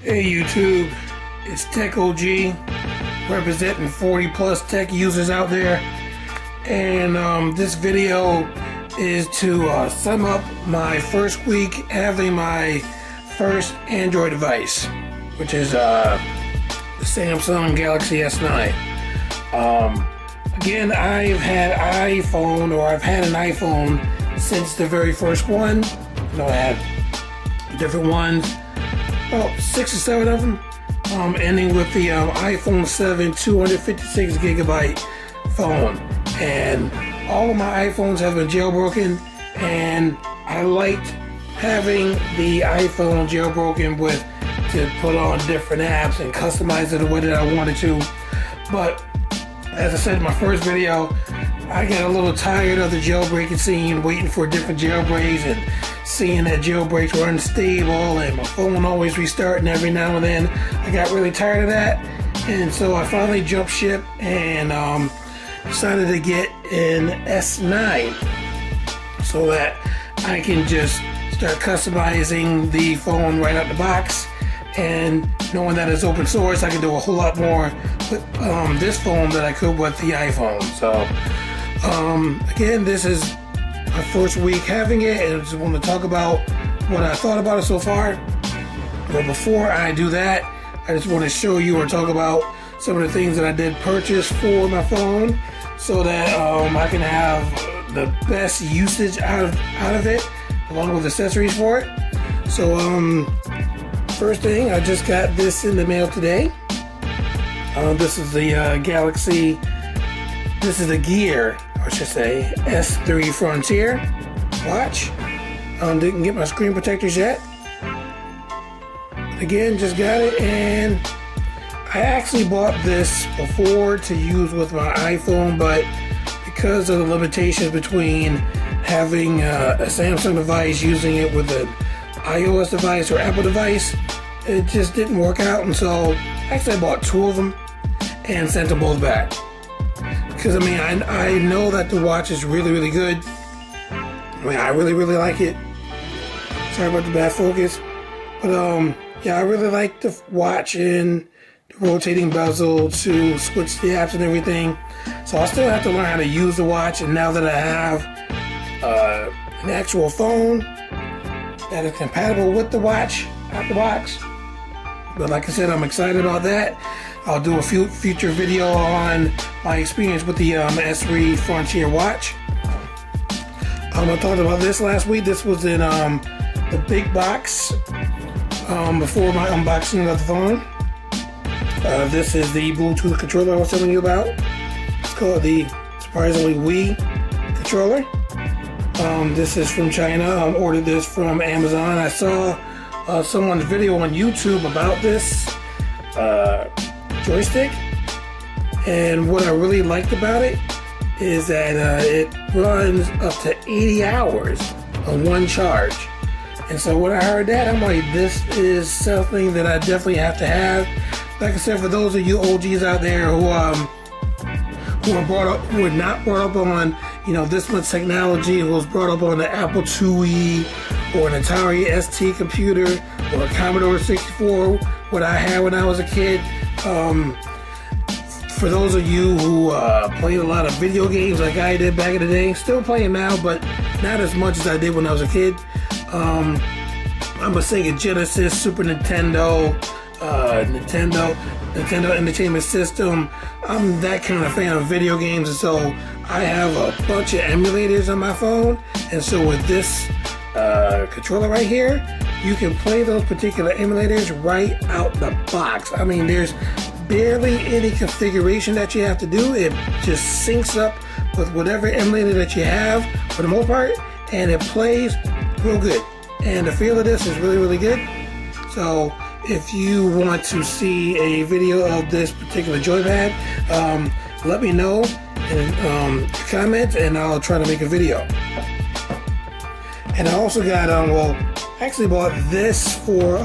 Hey YouTube, it's Tech OG representing 40 plus tech users out there, and this video is to sum up my first week having my first Android device, which is the Samsung Galaxy S9. Again, I've had an iPhone since the very first one. You know, I had different ones. About 6 or 7 of them, ending with the iPhone 7 256 gigabyte phone. And all of my iPhones have been jailbroken, and I liked having the iPhone jailbroken to put on different apps and customize it the way that I wanted to. But as I said in my first video, I got a little tired of the jailbreaking scene, waiting for different jailbreaks and seeing that jailbreaks were unstable and my phone always restarting every now and then. I got really tired of that, and so I finally jumped ship and decided to get an S9 so that I can just start customizing the phone right out the box. And knowing that it's open source, I can do a whole lot more with this phone than I could with the iPhone. So again, this is my first week having it, and I just want to talk about what I thought about it so far. But before I do that, I just want to show you or talk about some of the things that I did purchase for my phone so that I can have the best usage out of it, along with accessories for it. So first thing, I just got this in the mail today. This is the Galaxy, this is the Gear, I should say, S3 Frontier watch. Didn't get my screen protectors yet. Again, just got it, and I actually bought this before to use with my iPhone, but because of the limitations between having a Samsung device, using it with an iOS device or Apple device, it just didn't work out, and so actually I bought 2 of them and sent them both back. Because I know that the watch is really, really good. I really like it. Sorry about the bad focus. But yeah, I really like the watch and the rotating bezel to switch the apps and everything. So I still have to learn how to use the watch, and now that I have an actual phone that is compatible with the watch out the box. But like I said, I'm excited about that. I'll do a future video on my experience with the S3 Frontier watch. I talked about this last week. This was in the big box before my unboxing of the phone. This is the Bluetooth controller I was telling you about. It's called the, surprisingly, Wii Controller. This is from China. I ordered this from Amazon. I saw someone's video on YouTube about this joystick, and what I really liked about it is that it runs up to 80 hours on one charge. And so when I heard that, I'm like, this is something that I definitely have to have. Like I said, for those of you OGs out there who are not brought up on, you know, this much technology, who was brought up on the Apple IIe or an Atari ST computer or a Commodore 64, what I had when I was a kid. For those of you who played a lot of video games like I did back in the day, still playing now, but not as much as I did when I was a kid. I'm a Sega Genesis, Super Nintendo, Nintendo Entertainment System. I'm that kind of fan of video games, and so I have a bunch of emulators on my phone. And so with this controller right here, you can play those particular emulators right out the box. I mean, there's barely any configuration that you have to do. It just syncs up with whatever emulator that you have for the most part, and it plays real good. And the feel of this is really, really good. So if you want to see a video of this particular joypad, let me know in comments, and I'll try to make a video. And I also got I actually bought this for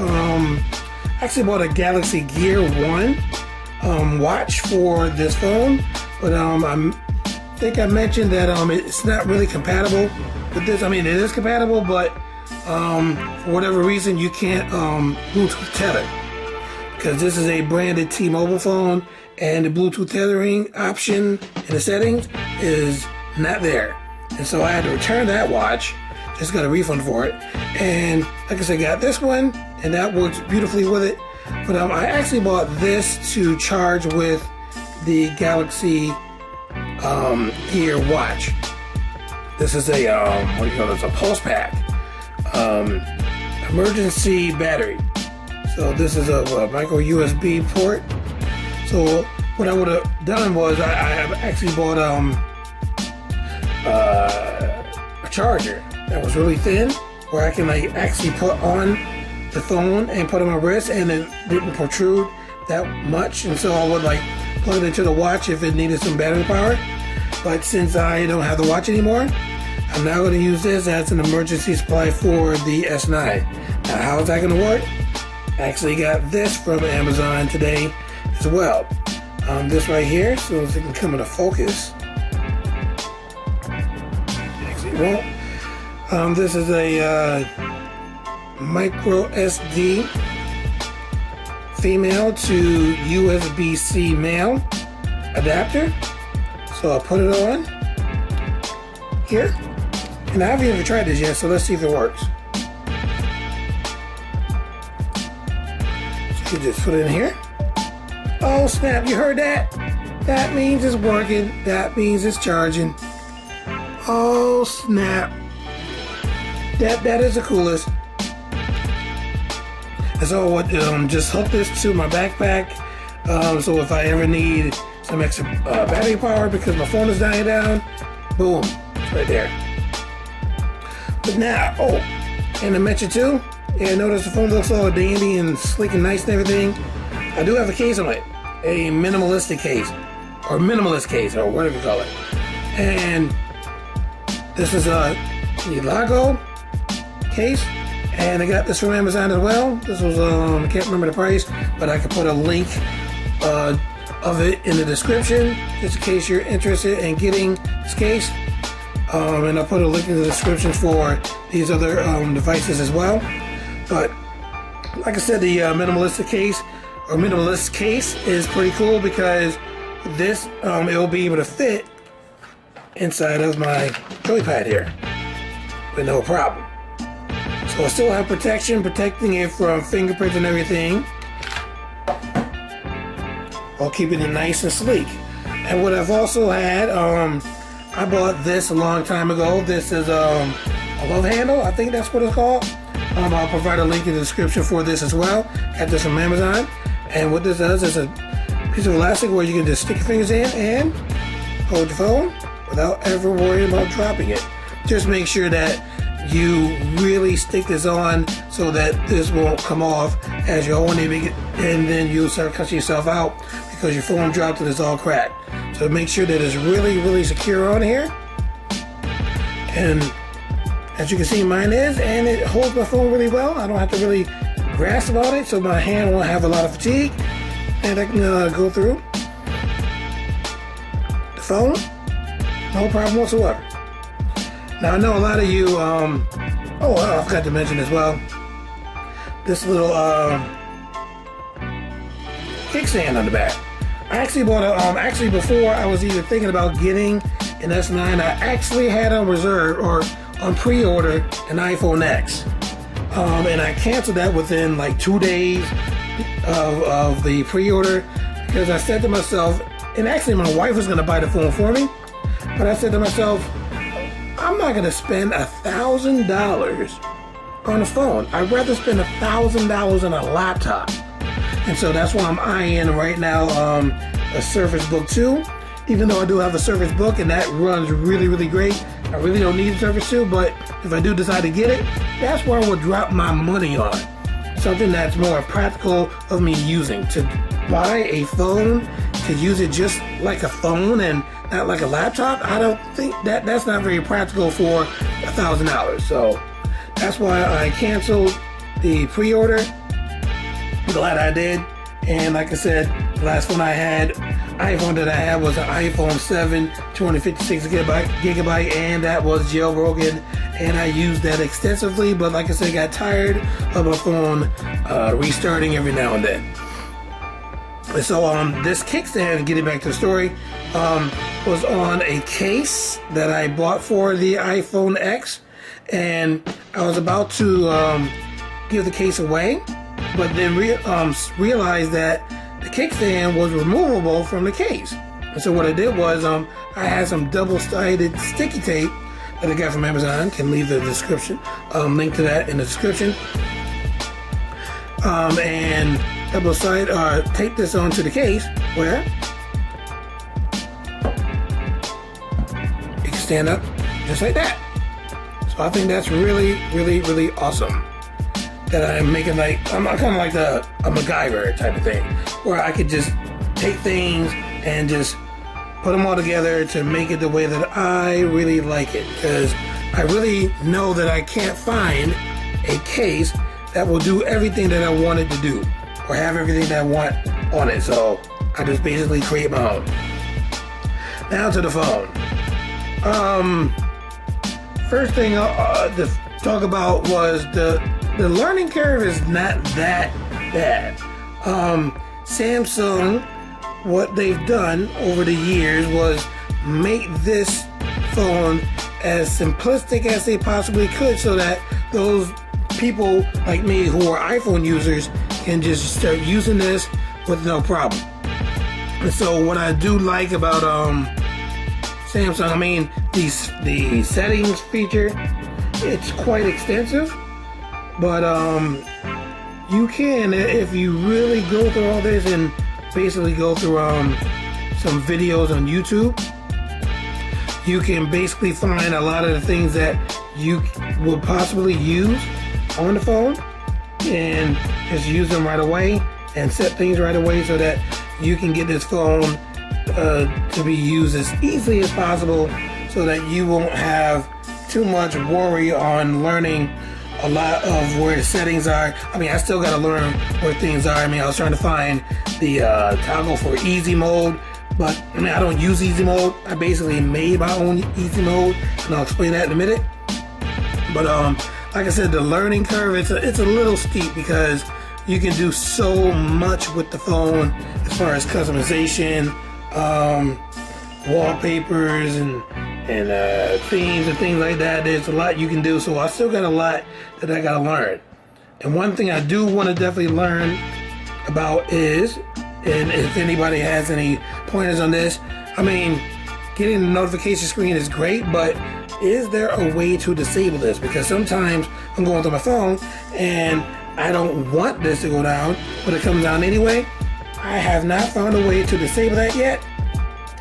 bought a Galaxy Gear 1 watch for this phone, but I think I mentioned that it's not really compatible with this. I mean, it is compatible, but for whatever reason you can't Bluetooth tether. because this is a branded T-Mobile phone, and the Bluetooth tethering option in the settings is not there. And so I had to return that watch. Just got a refund for it. And like I said, got this one, and that works beautifully with it. But I actually bought this to charge with the Galaxy Gear watch. This is a what do you call this? A pulse pack, emergency battery. So this is a micro USB port. So what I would have done was I actually bought a charger that was really thin, where I can like actually put on the phone and put on my wrist, and it didn't protrude that much. And so I would like plug it into the watch if it needed some battery power. But since I don't have the watch anymore, I'm now going to use this as an emergency supply for the S9. Now, how is that going to work? I actually got this from Amazon today as well. This right here, so as it can come into focus. Actually, it won't. This is a micro SD female to USB-C male adapter. So I'll put it on here. And I haven't even tried this yet, so let's see if it works. So you just put it in here. Oh snap, you heard that? That means it's working. That means it's charging. Oh snap. That is the coolest. And so what, just hook this to my backpack. So if I ever need some extra battery power because my phone is dying down, boom, it's right there. But now, oh, and I mentioned too, yeah, notice the phone looks all dandy and sleek and nice and everything. I do have a case on it, a minimalist case, or whatever you call it. And this is a Elago case, and I got this from Amazon as well. This was I can't remember the price, but I could put a link of it in the description just in case you're interested in getting this case. And I'll put a link in the description for these other devices as well. But like I said, the minimalist case is pretty cool because this it will be able to fit inside of my joypad here with no problem. So I still have protection, protecting it from fingerprints and everything, while keeping it nice and sleek. And what I've also had, I bought this a long time ago. This is a love handle, I think that's what it's called. I'll provide a link in the description for this as well. Got this from Amazon. And what this does is a piece of elastic where you can just stick your fingers in and hold your phone without ever worrying about dropping it. Just make sure that you really stick this on so that this won't come off as you're holding it, and then you'll start cutting yourself out because your phone dropped and it's all cracked. So make sure that it's really, really secure on here. And as you can see, mine is, and it holds my phone really well. I don't have to really grasp on it, so my hand won't have a lot of fatigue, and I can go through the phone, no problem whatsoever. Now I know a lot of you, I forgot to mention as well, this little kickstand on the back. I actually bought a, before I was even thinking about getting an S9, I actually had on reserve or on pre-order an iPhone X. And I canceled that within like 2 days of the pre-order because I said to myself, and actually my wife was gonna buy the phone for me, but I said to myself, I'm not gonna spend $1,000 on a phone. I'd rather spend $1,000 on a laptop. And so that's why I'm eyeing right now a Surface Book 2. Even though I do have a Surface Book and that runs really, really great. I really don't need a Surface 2, but if I do decide to get it, that's where I would drop my money on. Something that's more practical of me using. To buy a phone, to use it just like a phone and not like a laptop, I don't think that's not very practical for $1,000. So that's why I canceled the pre-order. I'm glad I did. And like I said, the last one I had, iPhone that I had was an iPhone 7, 256 gigabyte, and that was jailbroken. And I used that extensively, but like I said, got tired of my phone restarting every now and then. And so this kickstand, getting back to the story, was on a case that I bought for the iPhone X, and I was about to give the case away, but then realized that the kickstand was removable from the case. And so what I did was I had some double-sided sticky tape that I got from Amazon. Can leave the description, link to that in the description. And double-sided tape this onto the case where it can stand up just like that. So I think that's really, really, really awesome. That I'm making like, I'm kind of like a MacGyver type of thing, where I could just take things and just put them all together to make it the way that I really like it. Because I really know that I can't find a case that will do everything that I want it to do, or have everything that I want on it. So I just basically create my own. Now to the phone. First thing to talk about was the learning curve is not that bad. Samsung, what they've done over the years was make this phone as simplistic as they possibly could, so that those people like me who are iPhone users can just start using this with no problem. And so what I do like about Samsung, I mean, the settings feature, it's quite extensive, but you can, if you really go through all this and basically go through some videos on YouTube, you can basically find a lot of the things that you would possibly use on the phone and just use them right away and set things right away so that you can get this phone to be used as easily as possible, so that you won't have too much worry on learning a lot of where the settings are. I mean, I still got to learn where things are. I mean, I was trying to find the toggle for easy mode, but I mean, I don't use easy mode. I basically made my own easy mode, and I'll explain that in a minute. But like I said, the learning curve, it's a little steep, because you can do so much with the phone as far as customization, wallpapers and themes and things like that. There's a lot you can do, so I still got a lot that I gotta learn. And one thing I do want to definitely learn about is, and if anybody has any pointers on this, I mean, getting the notification screen is great, but is there a way to disable this? Because sometimes I'm going through my phone and I don't want this to go down, but it comes down anyway. I have not found a way to disable that yet,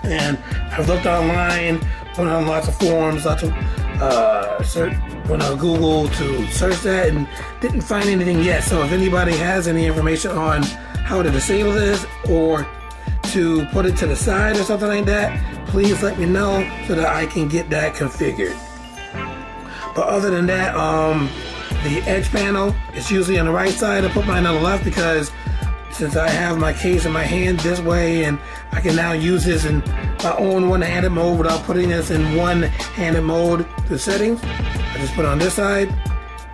and I've looked online, went on lots of forums, lots of went on Google to search that, and didn't find anything yet. So if anybody has any information on how to disable this, or to put it to the side or something like that, please let me know so that I can get that configured. But other than that, the edge panel is usually on the right side. I put mine on the left because since I have my case in my hand this way, and I can now use this in my own one-handed mode without putting this in one-handed mode through settings, I just put it on this side.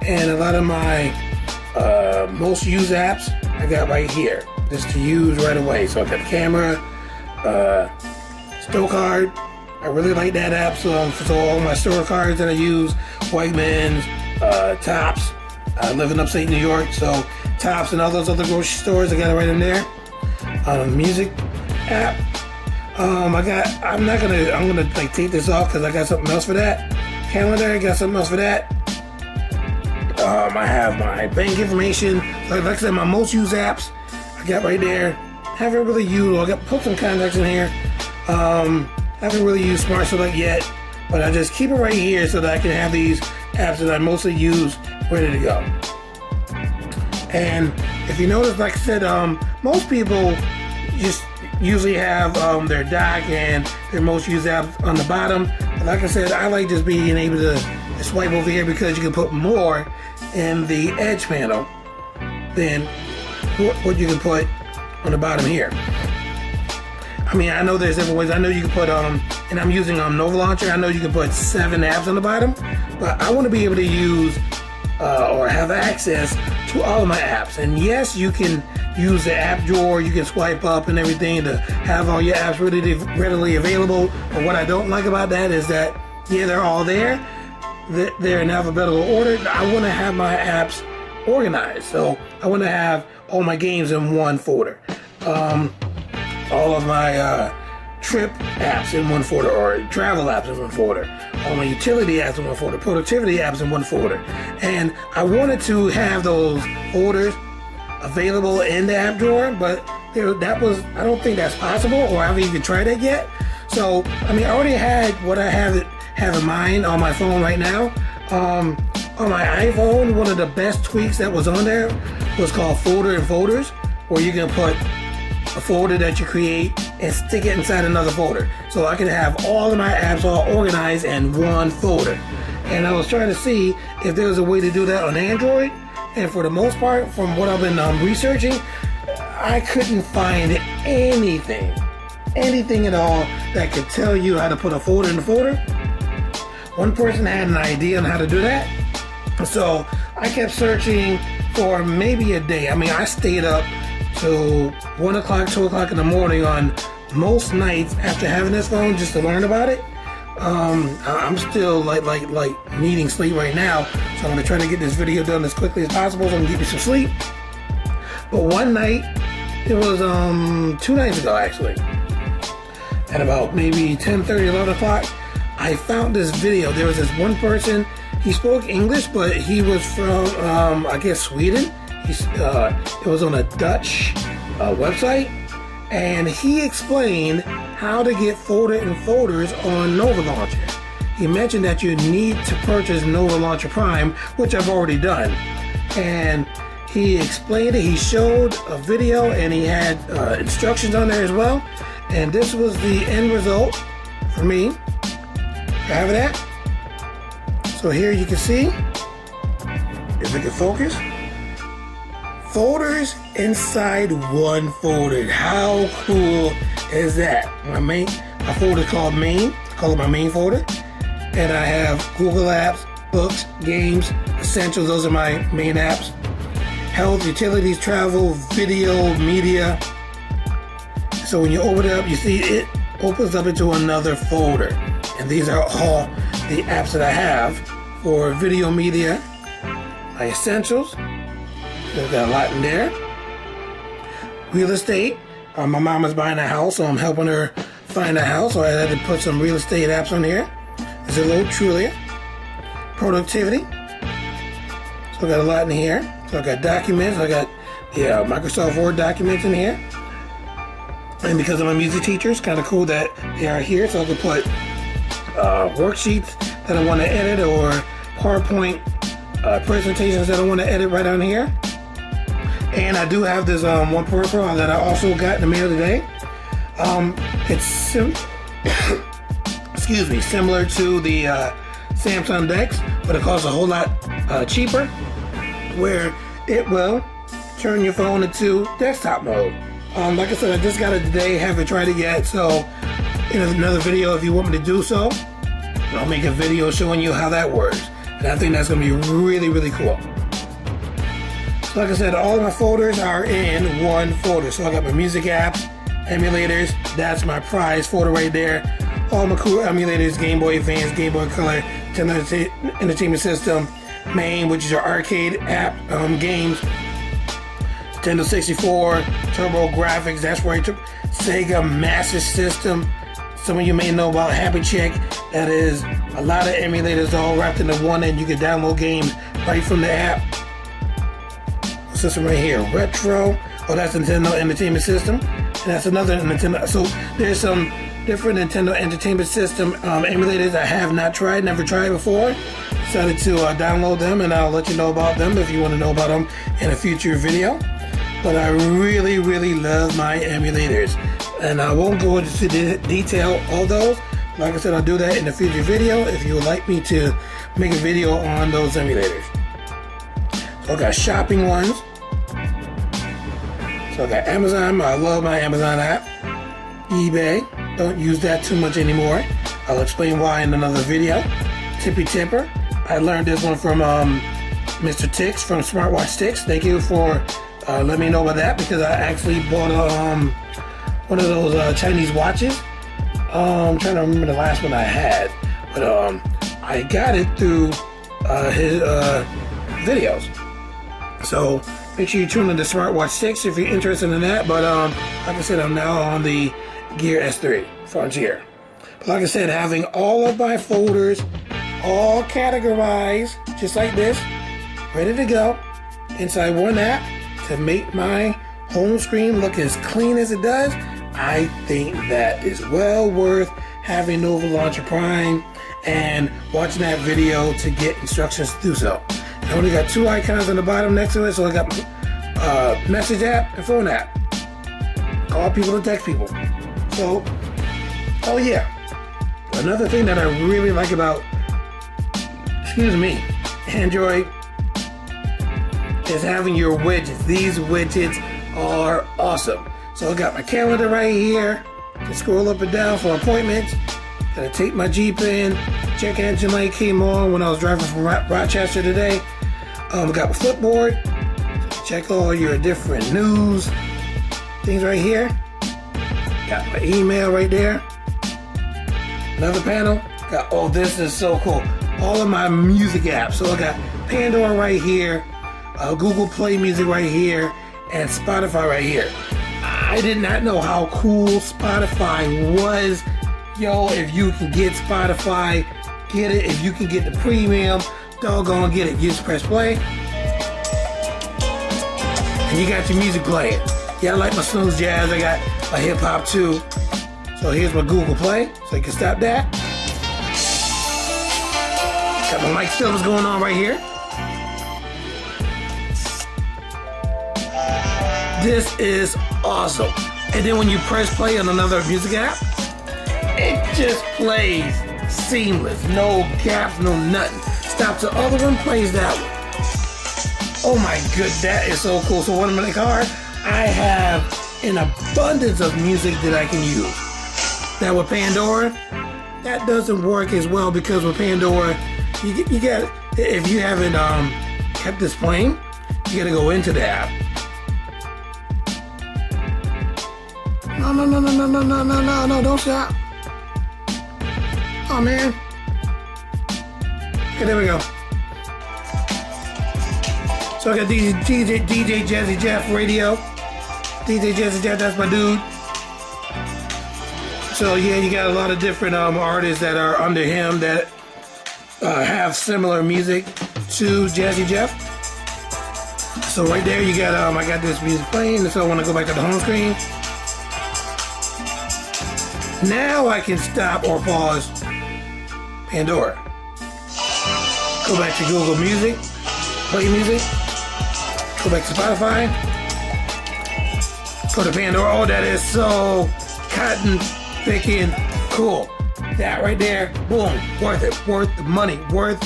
And a lot of my most used apps I got right here, just to use right away. So I got the camera, store card. I really like that app. So all my store cards that I use, Whiteman's, Tops. I live in upstate New York, so Tops and all those other grocery stores, I got it right in there. Music app. I'm gonna like take this off because I got something else for that. Calendar, I got something else for that. I have my bank information. Like I said, my most used apps I got right there. Haven't really used. I got put some contacts in here. Haven't really used Smart Select yet, but I just keep it right here so that I can have these apps that I mostly use ready to go. And if you notice, like I said, most people just usually have their dock and their most used apps on the bottom. But like I said, I like just being able to swipe over here because you can put more in the edge panel than what you can put on the bottom here. I mean, I know there's different ways. I know you can put, and I'm using Nova Launcher, I know you can put 7 apps on the bottom, but I want to be able to use or have access to all of my apps. And yes, you can use the app drawer. You can swipe up and everything to have all your apps readily available. But what I don't like about that is that, yeah, they're all there. They're in alphabetical order. I want to have my apps organized. So I want to have all my games in one folder. All of my trip apps in one folder, or travel apps in one folder, all my utility apps in one folder, productivity apps in one folder. And I wanted to have those folders available in the app drawer, but I don't think that's possible, or I haven't even tried that yet. So, I mean, I already had what I have in mind on my phone right now. On my iPhone, one of the best tweaks that was on there was called Folder and Folders, where you can put a folder that you create and stick it inside another folder. So I can have all of my apps all organized in one folder. And I was trying to see if there was a way to do that on Android. And for the most part, from what I've been researching, I couldn't find anything at all that could tell you how to put a folder in a folder. One person had an idea on how to do that. So I kept searching for maybe a day. I mean, I stayed up till 1 o'clock, 2 o'clock in the morning on most nights after having this phone just to learn about it. I'm still like needing sleep right now, so I'm gonna try to get this video done as quickly as possible so I can get me some sleep. But one night, it was 2 nights ago actually, at about maybe 10:30, 11 o'clock, I found this video. There was this one person, he spoke English, but he was from I guess Sweden. It was on a Dutch website, and he explained how to get folder and folders on Nova Launcher. He mentioned that you need to purchase Nova Launcher Prime, which I've already done. And he explained it, he showed a video, and he had instructions on there as well. And this was the end result for me for having that. So here you can see, if we can focus, folders inside one folder. How cool is that? My folder is called Main. I call it my main folder. And I have Google Apps, Books, Games, Essentials. Those are my main apps. Health, Utilities, Travel, Video, Media. So when you open it up, you see it opens up into another folder. And these are all the apps that I have for video, media, my Essentials. There's got a lot in there. Real estate. My mom is buying a house, so I'm helping her find a house. So I had to put some real estate apps on here. Zillow, Trulia. Productivity. So I got a lot in here. So I got documents. I got the Microsoft Word documents in here. And because I'm a music teacher, it's kind of cool that they are here. So I can put worksheets that I want to edit, or PowerPoint presentations that I want to edit right on here. And I do have this one peripheral that I also got in the mail today. It's similar to the Samsung Dex, but it costs a whole lot cheaper, where it will turn your phone into desktop mode. Like I said, I just got it today, haven't tried it yet, so in another video, if you want me to do so, I'll make a video showing you how that works. And I think that's going to be really, really cool. So like I said, all of my folders are in one folder. So I got my music apps, emulators, that's my prize folder right there. All my cool emulators, Game Boy Advance, Game Boy Color, Nintendo Entertainment System, Main, which is your arcade app games, Nintendo 64, Turbo Graphics, that's right, Sega Master System. Some of you may know about Happy Chick. That is a lot of emulators all wrapped into one, and you can download games right from the app. System right here, Retro. Oh, that's Nintendo Entertainment System, and that's another Nintendo. So there's some different Nintendo Entertainment System emulators I have not tried, never tried before. Decided to download them, and I'll let you know about them if you want to know about them in a future video. But I really, really love my emulators, and I won't go into detail all those. Like I said, I'll do that in a future video if you would like me to make a video on those emulators. So I got shopping ones. So I got Amazon. I love my Amazon app. eBay. Don't use that too much anymore. I'll explain why in another video. Tippy Tipper. I learned this one from Mr. Tix from Smartwatch Tix. Thank you for let me know about that, because I actually bought one of those Chinese watches. I'm trying to remember the last one I had, but I got it through his videos. So make sure you tune in to Smartwatch 6 if you're interested in that. But like I said, I'm now on the Gear S3 Frontier. But like I said, having all of my folders all categorized just like this, ready to go inside one app to make my home screen look as clean as it does, I think that is well worth having Nova Launcher Prime and watching that video to get instructions to do so. I only got 2 icons on the bottom next to it, so I got message app and phone app. Call people and text people. So, oh yeah. Another thing that I really like about, Android is having your widgets. These widgets are awesome. So I got my calendar right here to scroll up and down for appointments. Gotta take my Jeep in. Check engine light came on when I was driving from Rochester today. I got my Flipboard. Check all your different news things right here. Got my email right there. Another panel. Got, oh, this is so cool. All of my music apps. So I got Pandora right here, Google Play Music right here, and Spotify right here. I did not know how cool Spotify was. Yo, if you can get Spotify, get it. If you can get the premium, doggone get it. You just press play, and you got your music playing. Yeah, I like my snooze jazz. I got my hip hop too. So here's my Google Play, so you can stop that. Got my Mike Phillips going on right here. This is awesome. And then when you press play on another music app, it just plays seamless. No gaps, no nothing. Stops the other one, plays that one. Oh my good, that is so cool. So when I'm in the car, I have an abundance of music that I can use. Now with Pandora, that doesn't work as well, because with Pandora, you got, if you haven't kept this playing, you gotta go into the app. No, don't stop. Oh man. Okay, there we go. So I got DJ Jazzy Jeff radio. DJ Jazzy Jeff, that's my dude. So yeah, you got a lot of different artists that are under him that have similar music to Jazzy Jeff. So right there you got I got this music playing, so I want to go back to the home screen. Now I can stop or pause Pandora. Go back to Google Music, play music, go back to Spotify, go to Pandora. Oh, that is so cotton picking cool. That right there, boom, worth it, worth the money, worth,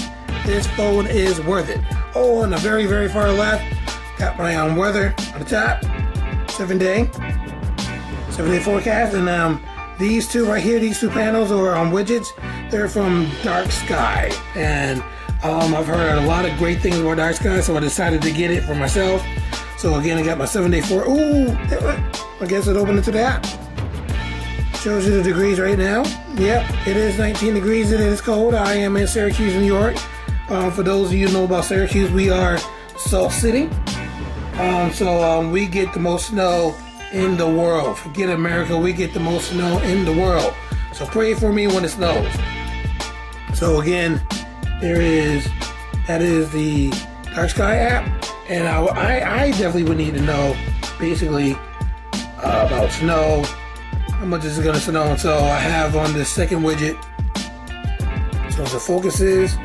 this phone is worth it. Oh, on the very, very far left, got my weather on the top, 7-day forecast, and these two right here, these two panels are widgets. They're from Dark Sky, and I've heard a lot of great things about Dark Sky, so I decided to get it for myself. So again, I got my 7-day forecast. Ooh, I guess it opened into the app. Shows you the degrees right now. Yep, it is 19 degrees. It is cold. I am in Syracuse, New York. For those of you who know about Syracuse, we are Salt City. So we get the most snow in the world. Forget America, we get the most snow in the world. So pray for me when it snows. So again, that is the Dark Sky app, and I definitely would need to know basically about snow, how much is it gonna snow. So I have on the second widget, so the focus is,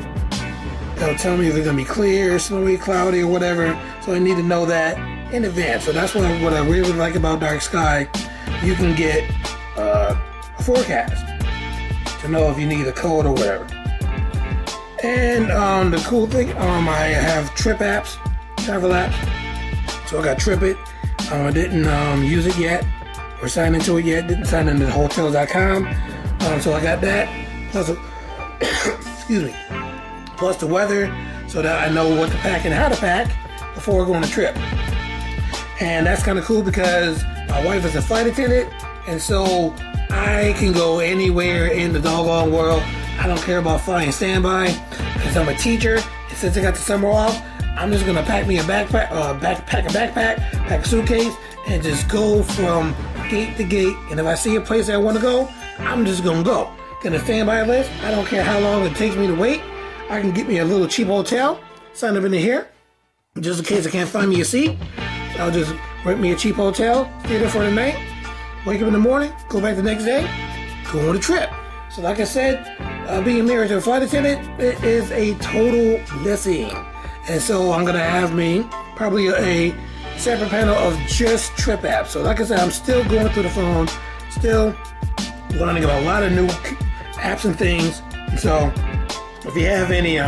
it'll tell me if it's gonna be clear, snowy, cloudy, or whatever. So I need to know that in advance. So that's what I really like about Dark Sky. You can get a forecast to know if you need a code or whatever. And the cool thing, I have trip apps, travel apps. So I got Trip It. I didn't use it yet or sign into it yet. Didn't sign into hotels.com. So I got that. Plus, excuse me. Plus the weather, so that I know what to pack and how to pack before going on a trip. And that's kind of cool because my wife is a flight attendant, and so I can go anywhere in the doggone world. I don't care about flying standby because I'm a teacher. And since I got the summer off, I'm just gonna pack me a backpack, pack a suitcase, and just go from gate to gate. And if I see a place I want to go, I'm just gonna go. Gonna standby list. I don't care how long it takes me to wait. I can get me a little cheap hotel, sign up into here, just in case I can't find me a seat. I'll just rent me a cheap hotel, stay there for the night, wake up in the morning, go back the next day, go on a trip. So like I said, being married to a flight attendant, it is a total blessing. And so I'm gonna have me probably a separate panel of just trip apps. So like I said, I'm still going through the phone, still learning about a lot of new apps and things. So if you have any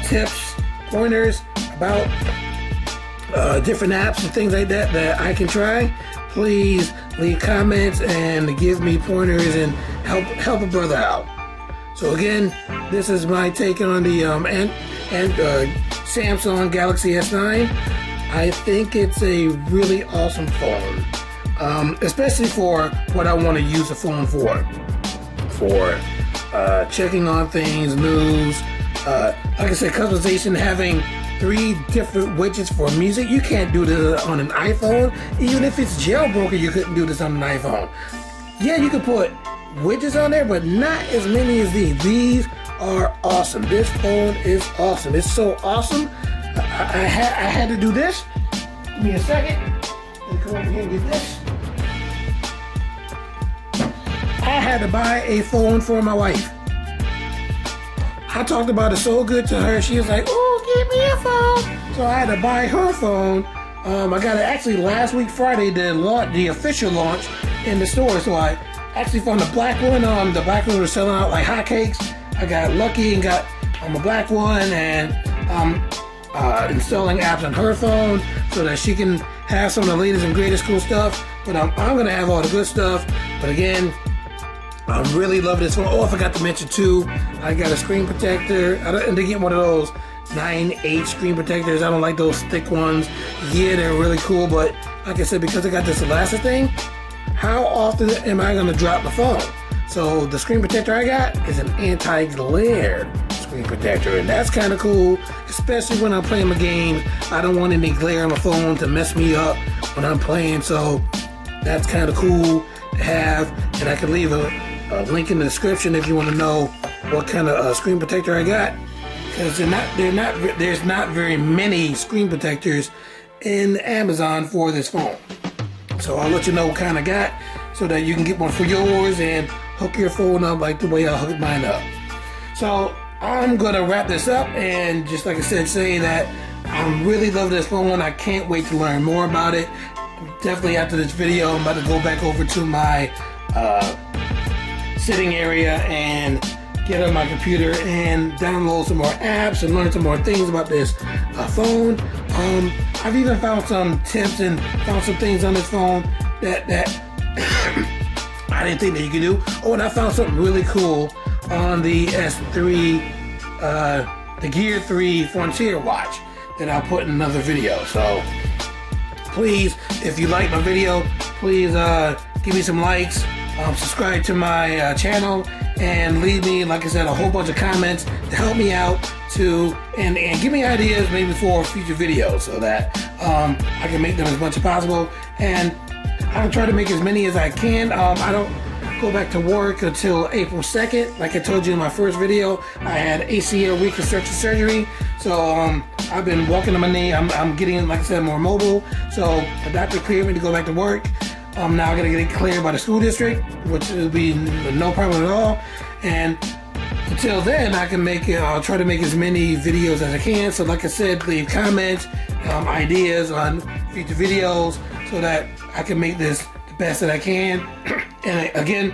tips, pointers about different apps and things like that that I can try, please leave comments and give me pointers and help a brother out. So again, this is my take on the Samsung Galaxy S9. I think it's a really awesome phone, especially for what I want to use the phone for checking on things, news, like I said, customization, having 3 different widgets for music. You can't do this on an iPhone. Even if it's jailbroken, you couldn't do this on an iPhone. Yeah, you could put widgets on there, but not as many as these. These are awesome. This phone is awesome. It's so awesome. I had to do this. Give me a second. Let me come over here and get this. I had to buy a phone for my wife. I talked about it so good to her. She was like, "Oh, give me a phone." So I had to buy her phone. I got it actually last week Friday, the official launch in the store. So I actually found the black one. The black one was selling out like hotcakes. I got lucky and got a black one, and installing apps on her phone so that she can have some of the latest and greatest cool stuff. But I'm gonna have all the good stuff. But again, I really love this phone. Oh, I forgot to mention too, I got a screen protector. And they get one of those 9/8 screen protectors. I don't like those thick ones. Yeah, they're really cool, but like I said, because I got this elastic thing, how often am I gonna drop the phone? So the screen protector I got is an anti-glare screen protector, and that's kind of cool, especially when I'm playing my games. I don't want any glare on my phone to mess me up when I'm playing, so that's kind of cool to have. And I can leave a link in the description if you want to know what kind of screen protector I got, because there's not very many screen protectors in Amazon for this phone. So I'll let you know what kind I got so that you can get one for yours and hook your phone up like the way I hooked mine up. So I'm gonna wrap this up and just like I said, say that I really love this phone. I can't wait to learn more about it. Definitely after this video, I'm about to go back over to my sitting area and get on my computer and download some more apps and learn some more things about this phone. I've even found some tips and found some things on this phone that I didn't think that you could do. Oh, and I found something really cool on the S3, the Gear 3 Frontier watch that I'll put in another video. So please, if you like my video, please give me some likes, subscribe to my channel, and leave me, like I said, a whole bunch of comments to help me out and give me ideas maybe for future videos so that I can make them as much as possible. And I'll try to make as many as I can. I don't go back to work until April 2nd. Like I told you in my first video, I had ACL reconstruction surgery. So I've been walking on my knee. I'm getting, like I said, more mobile. So the doctor cleared me to go back to work. I'm now gonna get it cleared by the school district, which will be no problem at all. And until then, I'll try to make as many videos as I can. So like I said, leave comments, ideas on future videos so that I can make this the best that I can. And again,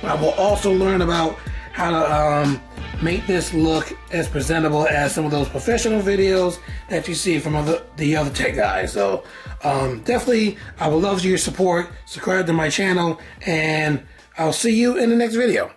I will also learn about how to make this look as presentable as some of those professional videos that you see from the other tech guys. So definitely, I would love your support. Subscribe to my channel, and I'll see you in the next video.